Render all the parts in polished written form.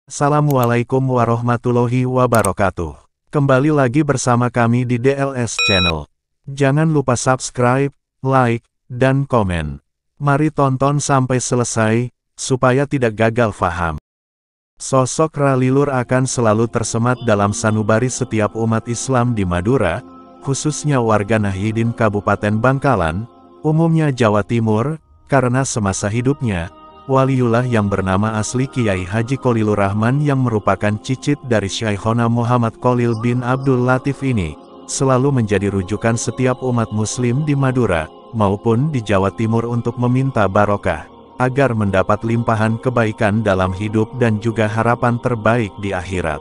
Assalamualaikum warahmatullahi wabarakatuh. Kembali lagi bersama kami di DLS Channel. Jangan lupa subscribe, like, dan komen. Mari tonton sampai selesai, supaya tidak gagal faham. Sosok Ralilur akan selalu tersemat dalam sanubari setiap umat Islam di Madura, khususnya warga Nahdien Kabupaten Bangkalan, umumnya Jawa Timur, karena semasa hidupnya, waliullah yang bernama asli Kiai Haji Kholilur Rahman yang merupakan cicit dari Syekhona Muhammad Kholil bin Abdul Latif ini, selalu menjadi rujukan setiap umat muslim di Madura, maupun di Jawa Timur untuk meminta barokah, agar mendapat limpahan kebaikan dalam hidup dan juga harapan terbaik di akhirat.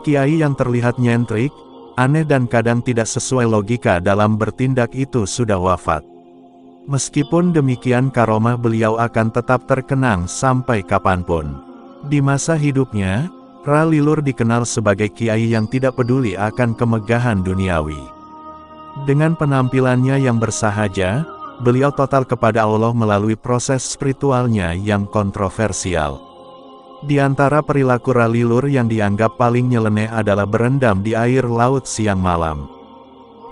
Kiai yang terlihat nyentrik, aneh dan kadang tidak sesuai logika dalam bertindak itu sudah wafat. Meskipun demikian karomah beliau akan tetap terkenang sampai kapanpun. Di masa hidupnya, Ralilur dikenal sebagai kiai yang tidak peduli akan kemegahan duniawi. Dengan penampilannya yang bersahaja, beliau total kepada Allah melalui proses spiritualnya yang kontroversial. Di antara perilaku Ralilur yang dianggap paling nyeleneh adalah berendam di air laut siang malam.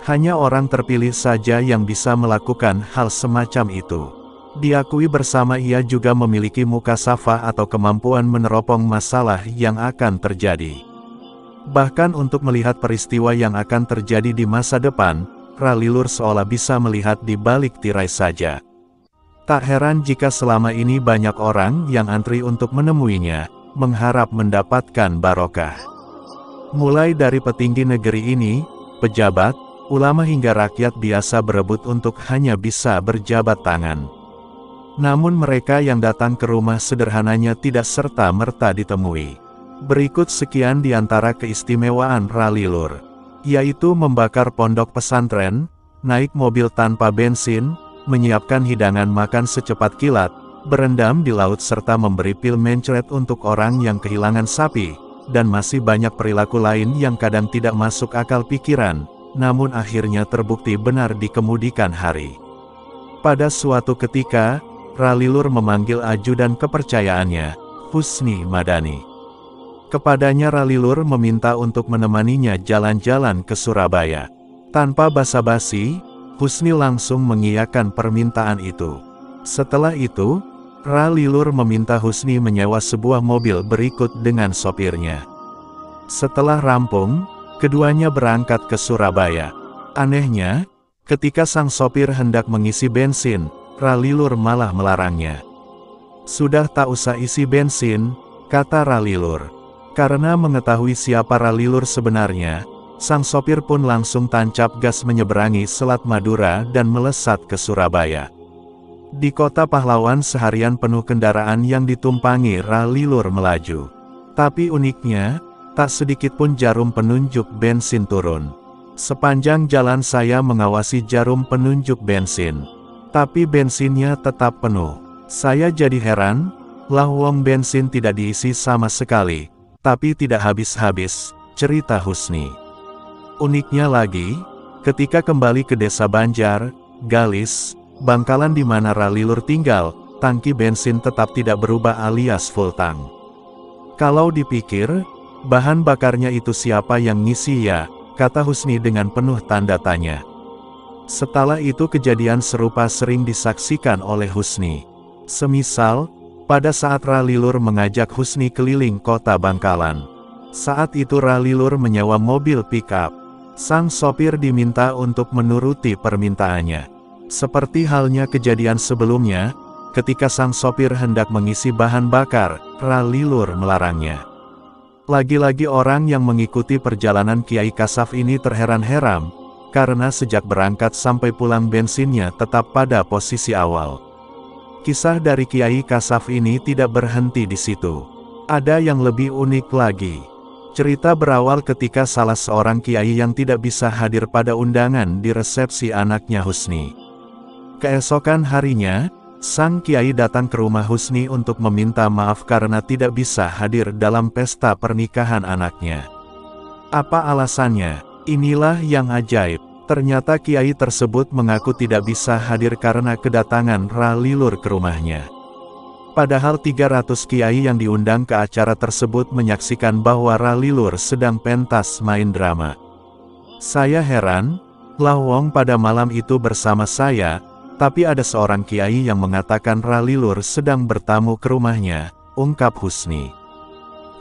Hanya orang terpilih saja yang bisa melakukan hal semacam itu. Diakui bersama ia juga memiliki mukasafah atau kemampuan meneropong masalah yang akan terjadi. Bahkan untuk melihat peristiwa yang akan terjadi di masa depan, Ralilur seolah bisa melihat di balik tirai saja. Tak heran jika selama ini banyak orang yang antri untuk menemuinya, mengharap mendapatkan barokah. Mulai dari petinggi negeri ini, pejabat, ulama hingga rakyat biasa berebut untuk hanya bisa berjabat tangan. Namun mereka yang datang ke rumah sederhananya tidak serta-merta ditemui. Berikut sekian di antara keistimewaan Ralilur, yaitu membakar pondok pesantren, naik mobil tanpa bensin, menyiapkan hidangan makan secepat kilat, berendam di laut serta memberi pil mencret untuk orang yang kehilangan sapi, dan masih banyak perilaku lain yang kadang tidak masuk akal pikiran, namun akhirnya terbukti benar di kemudian hari. Pada suatu ketika, Ralilur memanggil ajudan kepercayaannya, Husni Madani. Kepadanya Ralilur meminta untuk menemaninya jalan-jalan ke Surabaya. Tanpa basa-basi, Husni langsung mengiyakan permintaan itu. Setelah itu, Ralilur meminta Husni menyewa sebuah mobil berikut dengan sopirnya. Setelah rampung, keduanya berangkat ke Surabaya. Anehnya, ketika sang sopir hendak mengisi bensin, Ralilur malah melarangnya. "Sudah tak usah isi bensin," kata Ralilur. Karena mengetahui siapa Ralilur sebenarnya, sang sopir pun langsung tancap gas menyeberangi Selat Madura dan melesat ke Surabaya. Di kota pahlawan seharian penuh kendaraan yang ditumpangi Ralilur melaju. Tapi uniknya, tak sedikit pun jarum penunjuk bensin turun. Sepanjang jalan saya mengawasi jarum penunjuk bensin, tapi bensinnya tetap penuh. Saya jadi heran, lah wong bensin tidak diisi sama sekali, tapi tidak habis-habis, cerita Husni. Uniknya lagi, ketika kembali ke desa Banjar, Galis, Bangkalan di mana Ralilur tinggal, tangki bensin tetap tidak berubah alias full tank. Kalau dipikir, bahan bakarnya itu siapa yang ngisi ya, kata Husni dengan penuh tanda tanya. Setelah itu kejadian serupa sering disaksikan oleh Husni. Semisal, pada saat Ralilur mengajak Husni keliling kota Bangkalan. Saat itu Ralilur menyewa mobil pick-up. Sang sopir diminta untuk menuruti permintaannya. Seperti halnya kejadian sebelumnya, ketika sang sopir hendak mengisi bahan bakar, Ralilur melarangnya. Lagi-lagi orang yang mengikuti perjalanan Kiai Kasaf ini terheran-heran, karena sejak berangkat sampai pulang bensinnya tetap pada posisi awal. Kisah dari Kiai Kasaf ini tidak berhenti di situ. Ada yang lebih unik lagi. Cerita berawal ketika salah seorang kiai yang tidak bisa hadir pada undangan di resepsi anaknya Husni. Keesokan harinya, sang kiai datang ke rumah Husni untuk meminta maaf karena tidak bisa hadir dalam pesta pernikahan anaknya. Apa alasannya? Inilah yang ajaib. Ternyata kiai tersebut mengaku tidak bisa hadir karena kedatangan Ralilur ke rumahnya. Padahal 300 kiai yang diundang ke acara tersebut menyaksikan bahwa Ralilur sedang pentas main drama. Saya heran, lah wong pada malam itu bersama saya, tapi ada seorang kiai yang mengatakan Ralilur sedang bertamu ke rumahnya, ungkap Husni.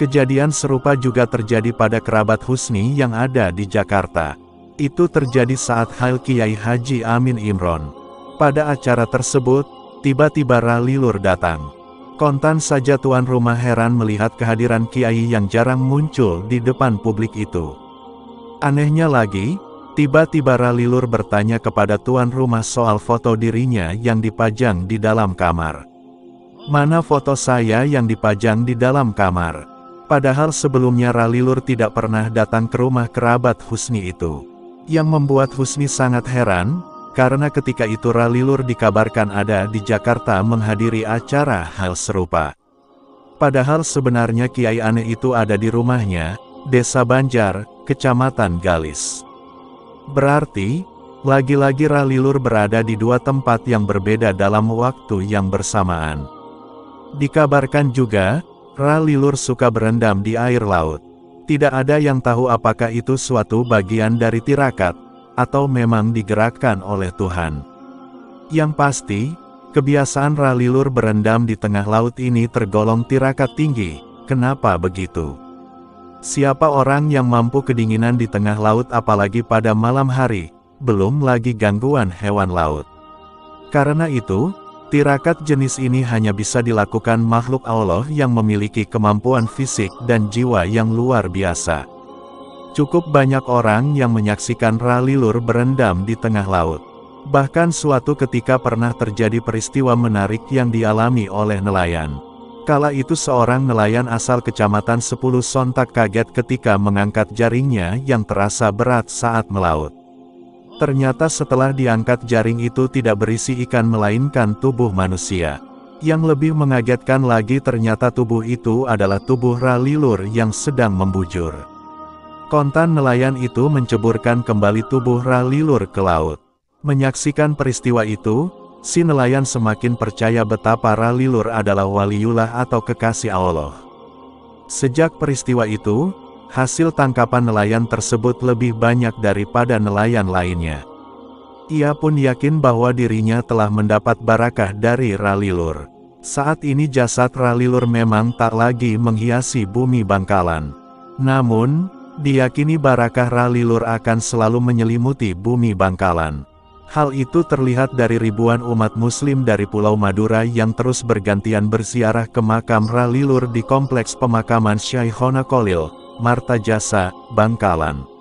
Kejadian serupa juga terjadi pada kerabat Husni yang ada di Jakarta. Itu terjadi saat Hail Kiai Haji Amin Imron. Pada acara tersebut, tiba-tiba Ralilur datang. Kontan saja tuan rumah heran melihat kehadiran kiai yang jarang muncul di depan publik itu. Anehnya lagi, tiba-tiba Ralilur bertanya kepada tuan rumah soal foto dirinya yang dipajang di dalam kamar. Mana foto saya yang dipajang di dalam kamar? Padahal sebelumnya Ralilur tidak pernah datang ke rumah kerabat Husni itu. Yang membuat Husni sangat heran, karena ketika itu Ralilur dikabarkan ada di Jakarta menghadiri acara hal serupa. Padahal sebenarnya kiai aneh itu ada di rumahnya, Desa Banjar, Kecamatan Galis. Berarti, lagi-lagi Ralilur berada di dua tempat yang berbeda dalam waktu yang bersamaan. Dikabarkan juga, Ralilur suka berendam di air laut. Tidak ada yang tahu apakah itu suatu bagian dari tirakat, atau memang digerakkan oleh Tuhan. Yang pasti, kebiasaan Ralilur berendam di tengah laut ini tergolong tirakat tinggi. Kenapa begitu? Siapa orang yang mampu kedinginan di tengah laut apalagi pada malam hari, belum lagi gangguan hewan laut. Karena itu, tirakat jenis ini hanya bisa dilakukan makhluk Allah yang memiliki kemampuan fisik dan jiwa yang luar biasa. Cukup banyak orang yang menyaksikan Ralilur berendam di tengah laut. Bahkan suatu ketika pernah terjadi peristiwa menarik yang dialami oleh nelayan. Kala itu seorang nelayan asal kecamatan 10 sontak kaget ketika mengangkat jaringnya yang terasa berat saat melaut. Ternyata setelah diangkat jaring itu tidak berisi ikan melainkan tubuh manusia. Yang lebih mengagetkan lagi ternyata tubuh itu adalah tubuh Ralilur yang sedang membujur. Kontan nelayan itu menceburkan kembali tubuh Ralilur ke laut. Menyaksikan peristiwa itu, si nelayan semakin percaya betapa Ralilur adalah waliullah atau kekasih Allah. Sejak peristiwa itu, hasil tangkapan nelayan tersebut lebih banyak daripada nelayan lainnya. Ia pun yakin bahwa dirinya telah mendapat barakah dari Ralilur. Saat ini jasad Ralilur memang tak lagi menghiasi bumi Bangkalan. Namun, diyakini barakah Ralilur akan selalu menyelimuti bumi Bangkalan. Hal itu terlihat dari ribuan umat muslim dari Pulau Madura yang terus bergantian berziarah ke makam Ralilur di Kompleks Pemakaman Syaikh Khalil, Martajasa, Bangkalan.